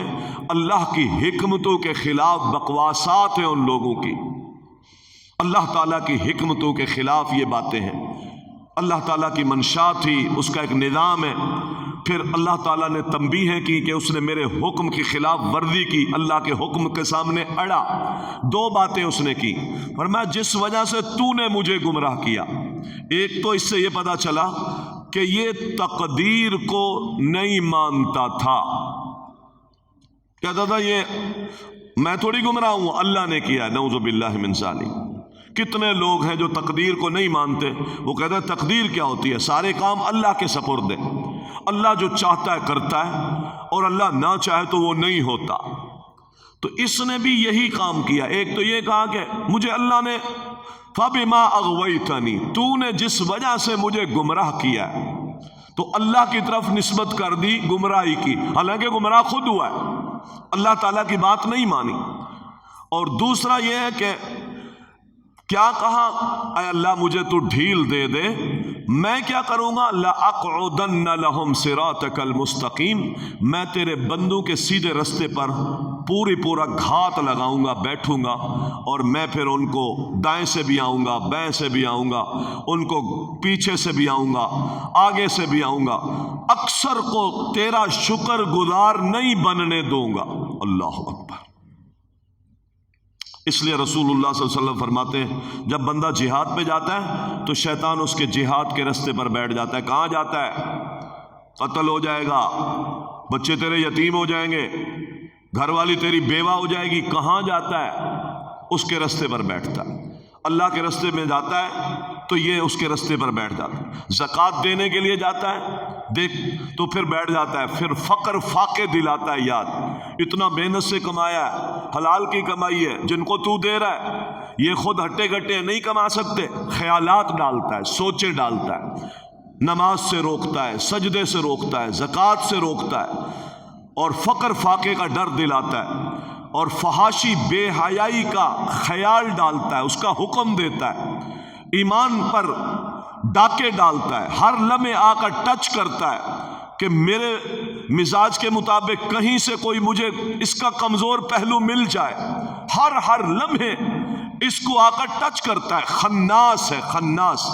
اللہ کی حکمتوں کے خلاف بکواسات ہیں ان لوگوں کی، اللہ تعالیٰ کی حکمتوں کے خلاف یہ باتیں ہیں۔ اللہ تعالیٰ کی منشا تھی، اس کا ایک نظام ہے، پھر اللہ تعالیٰ نے تنبیہ کی کہ اس نے میرے حکم کی خلاف ورزی کی، اللہ کے حکم کے سامنے اڑا۔ دو باتیں اس نے کی، فرمایا جس وجہ سے تو نے مجھے گمراہ کیا، ایک تو اس سے یہ پتا چلا کہ یہ تقدیر کو نہیں مانتا تھا، کہتا تھا یہ میں تھوڑی گمراہ ہوں، اللہ نے کیا، نعوذ باللہ من ذالک۔ کتنے لوگ ہیں جو تقدیر کو نہیں مانتے، وہ کہتے ہیں تقدیر کیا ہوتی ہے؟ سارے کام اللہ کے سپرد ہیں، اللہ جو چاہتا ہے کرتا ہے اور اللہ نہ چاہے تو وہ نہیں ہوتا۔ تو اس نے بھی یہی کام کیا۔ ایک تو یہ کہا کہ مجھے اللہ نے فَبِمَا أَغْوَيْتَنِي، تو نے جس وجہ سے مجھے گمراہ کیا ہے، تو اللہ کی طرف نسبت کر دی گمراہی کی، حالانکہ گمراہ خود ہوا ہے، اللہ تعالیٰ کی بات نہیں مانی۔ اور دوسرا یہ ہے کہ کیا کہا، اے اللہ مجھے تو ڈھیل دے دے، میں کیا کروں گا، لَأَقْعُدَنَّ لَهُمْ صِرَاطَكَ الْمُسْتَقِيمِ، میں تیرے بندوں کے سیدھے رستے پر پورا گھات لگاؤں گا، بیٹھوں گا، اور میں پھر ان کو دائیں سے بھی آؤں گا، بائیں سے بھی آؤں گا، ان کو پیچھے سے بھی آؤں گا، آگے سے بھی آؤں گا، اکثر کو تیرا شکر گزار نہیں بننے دوں گا۔ اللہ اکبر۔ اس لیے رسول اللہ صلی اللہ علیہ وسلم فرماتے ہیں جب بندہ جہاد پہ جاتا ہے تو شیطان اس کے جہاد کے رستے پر بیٹھ جاتا ہے۔ کہاں جاتا ہے؟ قتل ہو جائے گا، بچے تیرے یتیم ہو جائیں گے، گھر والی تیری بیوہ ہو جائے گی، کہاں جاتا ہے؟ اس کے رستے پر بیٹھتا ہے۔ اللہ کے رستے میں جاتا ہے تو یہ اس کے رستے پر بیٹھ جاتا ہے۔ زکوٰۃ دینے کے لیے جاتا ہے دیکھ تو پھر بیٹھ جاتا ہے، پھر فقر فاقے دلاتا ہے یاد، اتنا محنت سے کمایا ہے، حلال کی کمائی ہے، جن کو تو دے رہا ہے یہ خود ہٹے گٹے نہیں کما سکتے، خیالات ڈالتا ہے، سوچیں ڈالتا ہے، نماز سے روکتا ہے، سجدے سے روکتا ہے، زکوٰۃ سے روکتا ہے، اور فقر فاقے کا ڈر دلاتا ہے، اور فحاشی بے حیائی کا خیال ڈالتا ہے، اس کا حکم دیتا ہے، ایمان پر ڈاکے ڈالتا ہے، ہر لمحے آ کر ٹچ کرتا ہے کہ میرے مزاج کے مطابق کہیں سے کوئی مجھے اس کا کمزور پہلو مل جائے، ہر لمحے اس کو آ کر ٹچ کرتا ہے۔ خناس ہے، خناس۔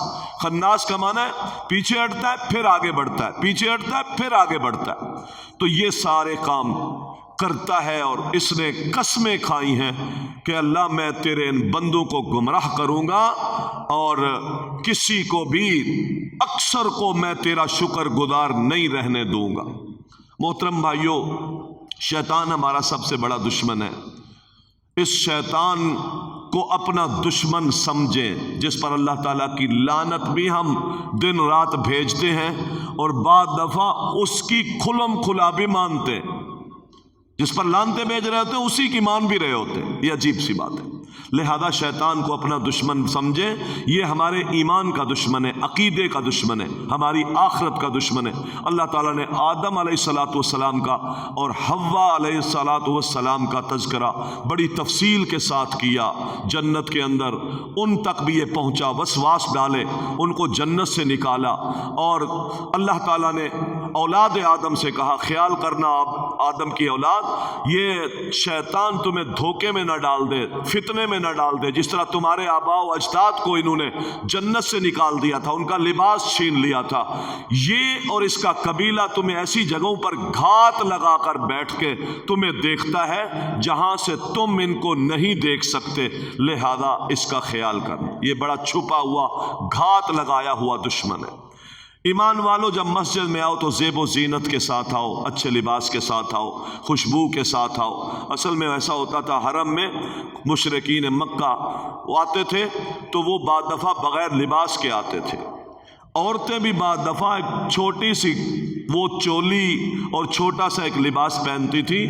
خناس کا معنی ہے پیچھے ہٹتا ہے پھر آگے بڑھتا ہے، پیچھے ہٹتا ہے پھر آگے بڑھتا ہے۔ تو یہ سارے کام کرتا ہے، اور اس نے قسمیں کھائی ہیں کہ اللہ میں تیرے ان بندوں کو گمراہ کروں گا، اور کسی کو بھی، اکثر کو میں تیرا شکر گزار نہیں رہنے دوں گا۔ محترم بھائیو، شیطان ہمارا سب سے بڑا دشمن ہے۔ اس شیطان کو اپنا دشمن سمجھیں، جس پر اللہ تعالیٰ کی لعنت بھی ہم دن رات بھیجتے ہیں، اور بعض دفعہ اس کی کھلم کھلا بھی مانتے ہیں۔ جس پر لعنتیں بھیج رہے ہوتے ہیں اسی کی مان بھی رہے ہوتے ہیں، یہ عجیب سی بات ہے۔ لہذا شیطان کو اپنا دشمن سمجھیں، یہ ہمارے ایمان کا دشمن ہے، عقیدے کا دشمن ہے، ہماری آخرت کا دشمن ہے۔ اللہ تعالیٰ نے آدم علیہ السلام کا اور حوا علیہ السلام کا تذکرہ بڑی تفصیل کے ساتھ کیا۔ جنت کے اندر ان تک بھی یہ پہنچا، وسواس ڈالے، ان کو جنت سے نکالا، اور اللہ تعالیٰ نے اولاد آدم سے کہا خیال کرنا آدم کی اولاد، یہ شیطان تمہیں دھوکے میں نہ ڈال دے، فتنے میں نہ ڈال دے، جس طرح تمہارے آباء و اجداد کو انہوں نے جنت سے نکال دیا تھا، ان کا لباس چھین لیا تھا، یہ اور اس کا قبیلہ تمہیں ایسی جگہوں پر گھات لگا کر بیٹھ کے تمہیں دیکھتا ہے جہاں سے تم ان کو نہیں دیکھ سکتے، لہذا اس کا خیال کرنا۔ یہ بڑا چھپا ہوا، گھات لگایا ہوا دشمن ہے۔ ایمان والو، جب مسجد میں آؤ تو زیب و زینت کے ساتھ آؤ، اچھے لباس کے ساتھ آؤ، خوشبو کے ساتھ آؤ۔ اصل میں ایسا ہوتا تھا، حرم میں مشرکین مکہ وہ آتے تھے تو وہ بعض دفعہ بغیر لباس کے آتے تھے، عورتیں بھی بعض دفعہ ایک چھوٹی سی وہ چولی اور چھوٹا سا ایک لباس پہنتی تھی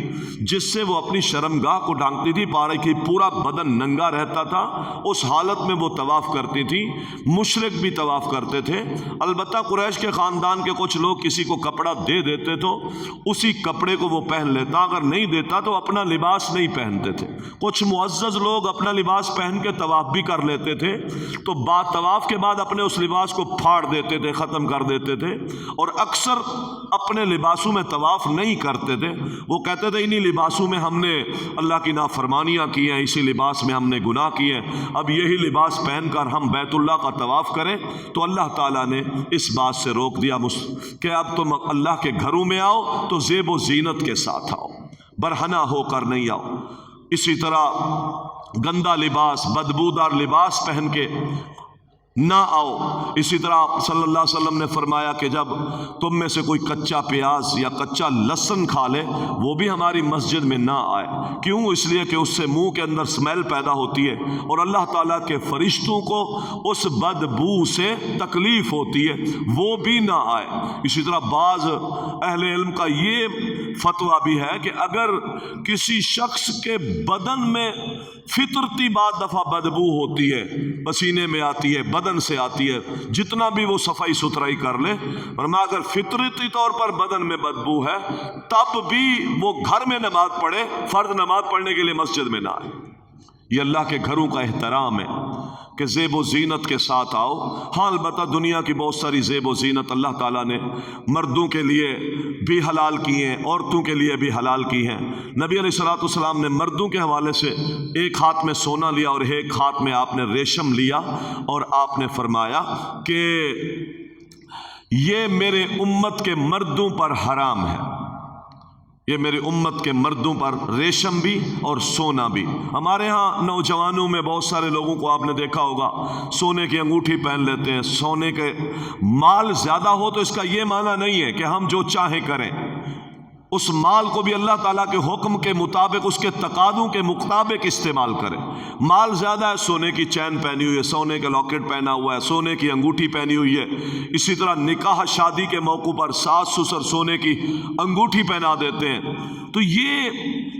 جس سے وہ اپنی شرمگاہ کو ڈھانکتی تھی، پارے کی پورا بدن ننگا رہتا تھا، اس حالت میں وہ طواف کرتی تھی۔ مشرک بھی طواف کرتے تھے، البتہ قریش کے خاندان کے کچھ لوگ کسی کو کپڑا دے دیتے تو اسی کپڑے کو وہ پہن لیتا، اگر نہیں دیتا تو اپنا لباس نہیں پہنتے تھے۔ کچھ معزز لوگ اپنا لباس پہن کے طواف بھی کر لیتے تھے، تو بعد طواف کے بعد اپنے اس لباس کو پھاڑ دیتے تھے، ختم کر دیتے تھے، اور اکثر اپنے لباسوں میں طواف نہیں کرتے تھے۔ وہ کہتے تھے انہی لباسوں میں ہم نے اللہ کی نافرمانیاں کی ہیں، اسی لباس میں ہم نے گناہ کیے ہیں، اب یہی لباس پہن کر ہم بیت اللہ کا طواف کریں۔ تو اللہ تعالیٰ نے اس بات سے روک دیا کہ اب تم اللہ کے گھروں میں آؤ تو زیب و زینت کے ساتھ آؤ، برہنہ ہو کر نہیں آؤ۔ اسی طرح گندا لباس، بدبودار لباس پہن کے نہ آؤ۔ اسی طرح صلی اللہ علیہ وسلم نے فرمایا کہ جب تم میں سے کوئی کچا پیاز یا کچا لہسن کھا لے وہ بھی ہماری مسجد میں نہ آئے۔ کیوں؟ اس لیے کہ اس سے منہ کے اندر اسمیل پیدا ہوتی ہے اور اللہ تعالیٰ کے فرشتوں کو اس بدبو سے تکلیف ہوتی ہے، وہ بھی نہ آئے۔ اسی طرح بعض اہل علم کا یہ فتویٰ بھی ہے کہ اگر کسی شخص کے بدن میں فطرتی بعض دفعہ بدبو ہوتی ہے، پسینے میں آتی ہے، بدن بدن سے آتی ہے، جتنا بھی وہ صفائی ستھرائی کر لے، فرمایا اگر فطرتی طور پر بدن میں بدبو ہے تب بھی وہ گھر میں نماز پڑھے، فرض نماز پڑھنے کے لیے مسجد میں نہ آئے۔ یہ اللہ کے گھروں کا احترام ہے کہ زیب و زینت کے ساتھ آؤ۔ ہاں البتہ دنیا کی بہت ساری زیب و زینت اللہ تعالیٰ نے مردوں کے لیے بھی حلال کی ہیں، عورتوں کے لیے بھی حلال کی ہیں۔ نبی علیہ الصلوۃ والسلام نے مردوں کے حوالے سے ایک ہاتھ میں سونا لیا اور ایک ہاتھ میں آپ نے ریشم لیا، اور آپ نے فرمایا کہ یہ میرے امت کے مردوں پر حرام ہے، یہ میرے امت کے مردوں پر ریشم بھی اور سونا بھی۔ ہمارے ہاں نوجوانوں میں بہت سارے لوگوں کو آپ نے دیکھا ہوگا سونے کی انگوٹھی پہن لیتے ہیں۔ سونے کے مال زیادہ ہو تو اس کا یہ معنی نہیں ہے کہ ہم جو چاہیں کریں، اس مال کو بھی اللہ تعالیٰ کے حکم کے مطابق، اس کے تقاضوں کے مطابق استعمال کریں۔ مال زیادہ ہے، سونے کی چین پہنی ہوئی ہے، سونے کا لاکٹ پہنا ہوا ہے، سونے کی انگوٹھی پہنی ہوئی ہے، اسی طرح نکاح شادی کے موقع پر ساس سسر سونے کی انگوٹھی پہنا دیتے ہیں۔ تو یہ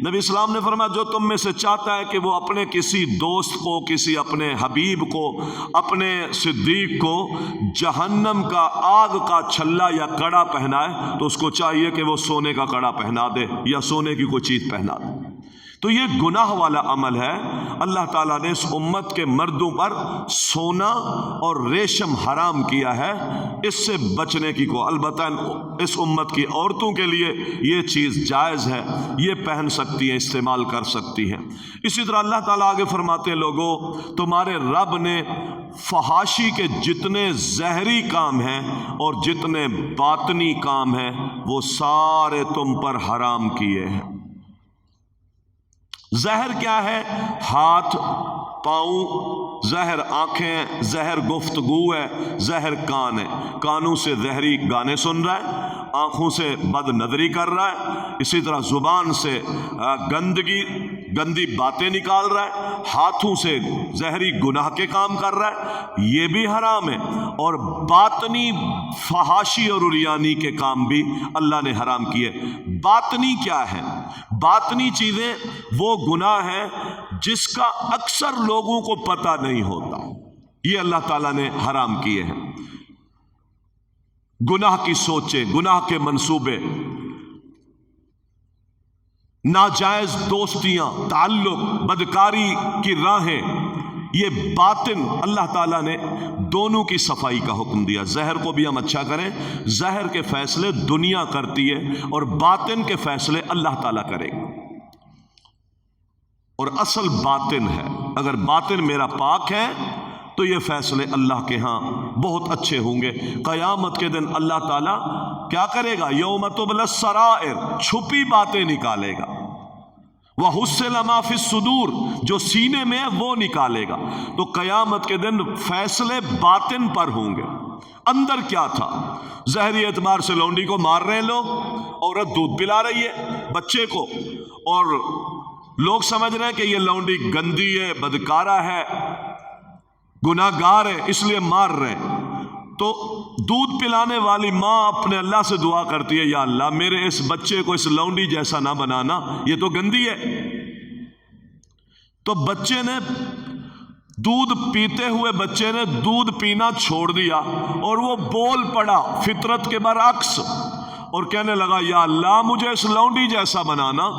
نبی اسلام نے فرمایا جو تم میں سے چاہتا ہے کہ وہ اپنے کسی دوست کو، کسی اپنے حبیب کو، اپنے صدیق کو جہنم کا آگ کا چھلا یا کڑا پہنائے تو اس کو چاہیے کہ وہ سونے کا کڑا پہنا دے یا سونے کی کوئی چیز پہنا دے۔ تو یہ گناہ والا عمل ہے۔ اللہ تعالیٰ نے اس امت کے مردوں پر سونا اور ریشم حرام کیا ہے، اس سے بچنے کی کو۔ البتہ اس امت کی عورتوں کے لیے یہ چیز جائز ہے، یہ پہن سکتی ہیں، استعمال کر سکتی ہیں۔ اسی طرح اللہ تعالیٰ آگے فرماتے ہیں لوگوں تمہارے رب نے فحاشی کے جتنے ظاہری کام ہیں اور جتنے باطنی کام ہیں وہ سارے تم پر حرام کیے ہیں۔ زہر کیا ہے؟ ہاتھ، پاؤں، زہر آنکھیں، زہر گفتگو ہے، زہر کان ہے۔ کانوں سے زہری گانے سن رہا ہے، آنکھوں سے بد نظری کر رہا ہے، اسی طرح زبان سے گندی باتیں نکال رہا ہے، ہاتھوں سے زہری گناہ کے کام کر رہا ہے، یہ بھی حرام ہے۔ اور باطنی فحاشی اور عریانی کے کام بھی اللہ نے حرام کیے۔ باطنی کیا ہے؟ باطنی چیزیں وہ گناہ ہیں جس کا اکثر لوگوں کو پتہ نہیں ہوتا، یہ اللہ تعالیٰ نے حرام کیے ہیں۔ گناہ کی سوچیں، گناہ کے منصوبے، ناجائز دوستیاں، تعلق، بدکاری کی راہیں، یہ باطن اللہ تعالیٰ نے دونوں کی صفائی کا حکم دیا۔ زہر کو بھی ہم اچھا کریں، زہر کے فیصلے دنیا کرتی ہے اور باطن کے فیصلے اللہ تعالیٰ کرے گا، اور اصل باطن ہے۔ اگر باطن میرا پاک ہے تو یہ فیصلے اللہ کے ہاں بہت اچھے ہوں گے۔ قیامت کے دن اللہ تعالیٰ کیا کرے گا؟ یوم تبلی السرائر، چھپی باتیں نکالے گا۔ وَحُصِّلَ مَا فِي الصُّدُورِ، جو سینے میں ہے وہ نکالے گا۔ تو قیامت کے دن فیصلے باطن پر ہوں گے۔ اندر کیا تھا؟ ظاہری اعتبار سے لونڈی کو مار رہے ہیں لوگ، عورت دودھ پلا رہی ہے بچے کو، اور لوگ سمجھ رہے ہیں کہ یہ لونڈی گندی ہے، بدکارہ ہے، گناہ گار ہے، اس لیے مار رہے ہیں۔ تو دودھ پلانے والی ماں اپنے اللہ سے دعا کرتی ہے، یا اللہ میرے اس بچے کو اس لونڈی جیسا نہ بنانا، یہ تو گندی ہے۔ تو بچے نے دودھ پیتے ہوئے بچے نے دودھ پینا چھوڑ دیا اور وہ بول پڑا فطرت کے برعکس اور کہنے لگا یا اللہ مجھے اس لونڈی جیسا بنانا۔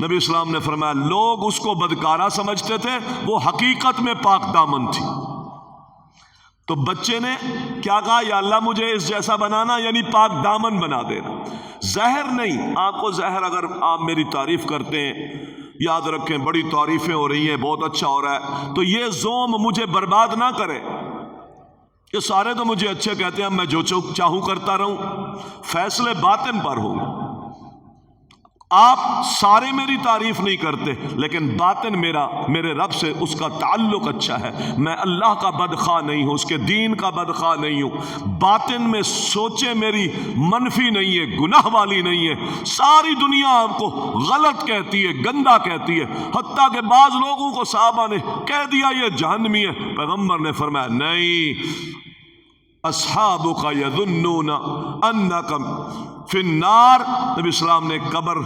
نبی اسلام نے فرمایا لوگ اس کو بدکارہ سمجھتے تھے، وہ حقیقت میں پاک دامن تھی۔ تو بچے نے کیا کہا؟ یا اللہ مجھے اس جیسا بنانا، یعنی پاک دامن بنا دینا۔ زہر نہیں، آپ کو زہر اگر آپ میری تعریف کرتے ہیں، یاد رکھیں بڑی تعریفیں ہو رہی ہیں، بہت اچھا ہو رہا ہے، تو یہ زوم مجھے برباد نہ کرے۔ یہ سارے تو مجھے اچھے کہتے ہیں، میں جو چاہوں کرتا رہوں، فیصلے باطن پر ہوں۔ آپ سارے میری تعریف نہیں کرتے، لیکن باطن میرے رب سے اس کا تعلق اچھا ہے، میں اللہ کا بدخواہ نہیں ہوں، اس کے دین کا بدخواہ نہیں ہوں، باطن میں سوچیں میری منفی نہیں ہے، گناہ والی نہیں ہے۔ ساری دنیا آپ کو غلط کہتی ہے، گندا کہتی ہے، حتیٰ کہ بعض لوگوں کو صحابہ نے کہہ دیا یہ جہنمی ہے، پیغمبر نے فرمایا نہیں، اصحابک یظنون انک فی النار۔ نبی اسلام نے قبر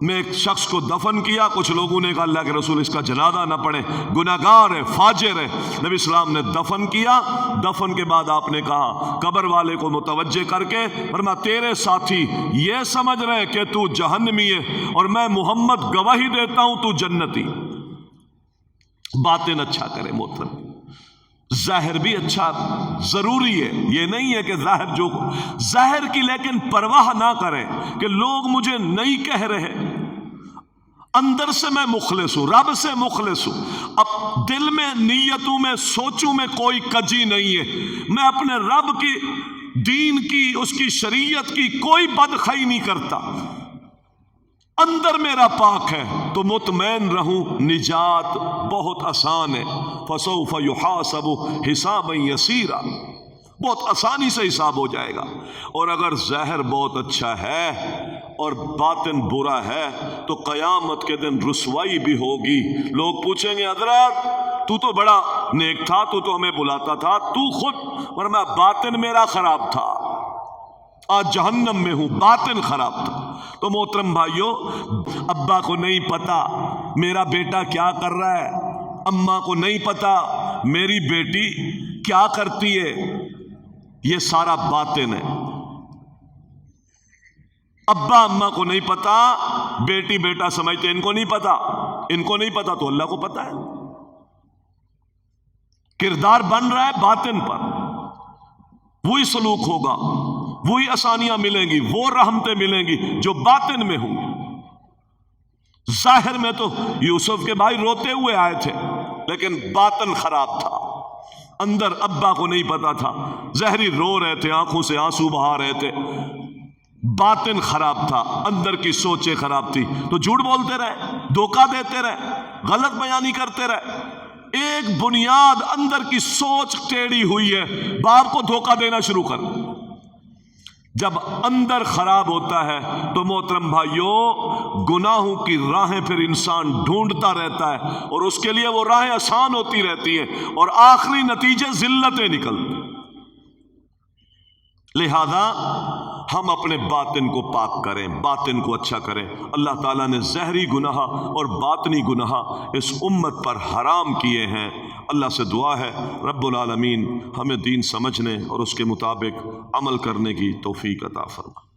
میں ایک شخص کو دفن کیا، کچھ لوگوں نے کہا اللہ کے رسول اس کا جنازہ نہ پڑھیں، گناہگار ہے، فاجر ہے۔ نبی اسلام نے دفن کیا، دفن کے بعد آپ نے کہا قبر والے کو متوجہ کر کے فرمایا تیرے ساتھی یہ سمجھ رہے کہ تو جہنمی ہے اور میں محمد گواہی دیتا ہوں تو جنتی۔ باطن اچھا کرے محترم، ظاہر بھی اچھا ضروری ہے، یہ نہیں ہے کہ ظاہر کی لیکن پرواہ نہ کریں کہ لوگ مجھے نہیں کہہ رہے، اندر سے میں مخلص ہوں، رب سے مخلص ہوں، اب دل میں نیتوں میں سوچوں میں کوئی کجی نہیں ہے، میں اپنے رب کی دین کی اس کی شریعت کی کوئی بدخواہی نہیں کرتا، اندر میرا پاک ہے، تو مطمئن رہوں نجات بہت آسان ہے۔ فسوف یحاسب حسابا یسیرا، بہت آسانی سے حساب ہو جائے گا۔ اور اگر ظاہر بہت اچھا ہے اور باطن برا ہے تو قیامت کے دن رسوائی بھی ہوگی، لوگ پوچھیں گے حضرت تو تو بڑا نیک تھا، تو تو ہمیں بلاتا تھا، تو خود ورنہ باطن میرا خراب تھا، آج جہنم میں ہوں، باطن خراب تھا۔ تو محترم بھائیوں، ابا کو نہیں پتا میرا بیٹا کیا کر رہا ہے، اماں کو نہیں پتا میری بیٹی کیا کرتی ہے، یہ سارا باطن ہے۔ ابا اماں کو نہیں پتا، بیٹی بیٹا سمجھتے ان کو نہیں پتا، ان کو نہیں پتا تو اللہ کو پتا ہے۔ کردار بن رہا ہے باطن پر، وہی سلوک ہوگا، وہی آسانیاں ملیں گی، وہ رحمتیں ملیں گی جو باطن میں ہوں گی۔ ظاہر میں تو یوسف کے بھائی روتے ہوئے آئے تھے لیکن باطن خراب تھا، اندر ابا کو نہیں پتا تھا، ظاہری رو رہے تھے، آنکھوں سے آنسو بہا رہے تھے، باطن خراب تھا، اندر کی سوچیں خراب تھی، تو جھوٹ بولتے رہے، دھوکہ دیتے رہے، غلط بیانی کرتے رہے۔ ایک بنیاد اندر کی سوچ ٹیڑھی ہوئی ہے، باپ کو دھوکہ دینا شروع کر۔ جب اندر خراب ہوتا ہے تو محترم بھائیوں گناہوں کی راہیں پھر انسان ڈھونڈتا رہتا ہے اور اس کے لیے وہ راہیں آسان ہوتی رہتی ہیں اور آخری نتیجے ذلتیں نکلتی۔ لہذا ہم اپنے باطن کو پاک کریں، باطن کو اچھا کریں۔ اللہ تعالیٰ نے ظاہری گناہ اور باطنی گناہ اس امت پر حرام کیے ہیں۔ اللہ سے دعا ہے رب العالمین ہمیں دین سمجھنے اور اس کے مطابق عمل کرنے کی توفیق عطا فرما۔